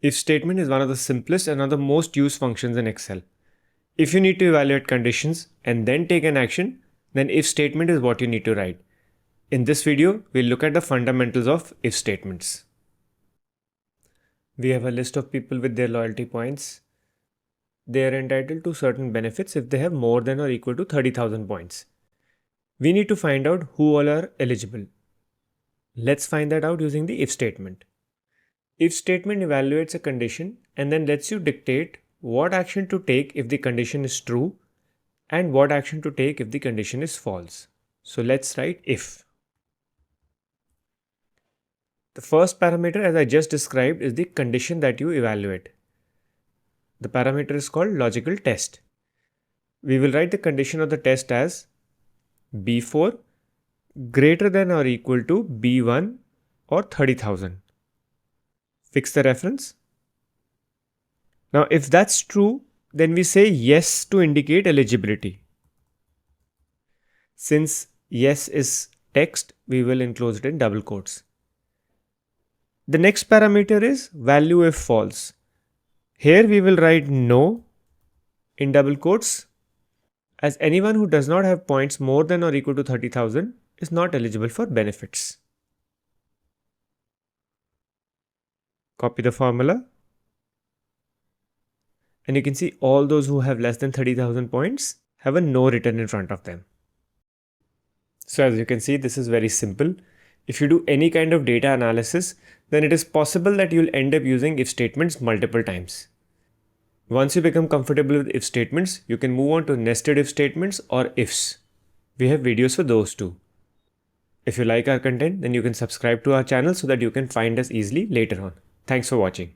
If statement is one of the simplest and one of the most used functions in Excel. If you need to evaluate conditions and then take an action, then if statement is what you need to write. In this video, we'll look at the fundamentals of if statements. We have a list of people with their loyalty points. They are entitled to certain benefits if they have more than or equal to 30,000 points. We need to find out who all are eligible. Let's find that out using the if statement. If statement evaluates a condition and then lets you dictate what action to take if the condition is true and what action to take if the condition is false. So let's write if. The first parameter, as I just described, is the condition that you evaluate. The parameter is called logical test. We will write the condition of the test as B4 greater than or equal to B1 or 30,000. Fix the reference. Now, if that's true, then we say yes to indicate eligibility. Since yes is text, we will enclose it in double quotes. The next parameter is value if false. Here we will write no in double quotes, as anyone who does not have points more than or equal to 30,000 is not eligible for benefits. Copy the formula. And you can see all those who have less than 30,000 points have a no written in front of them. So as you can see, this is very simple. If you do any kind of data analysis, then it is possible that you'll end up using if statements multiple times. Once you become comfortable with if statements, you can move on to nested if statements or ifs. We have videos for those too. If you like our content, then you can subscribe to our channel so that you can find us easily later on. Thanks for watching.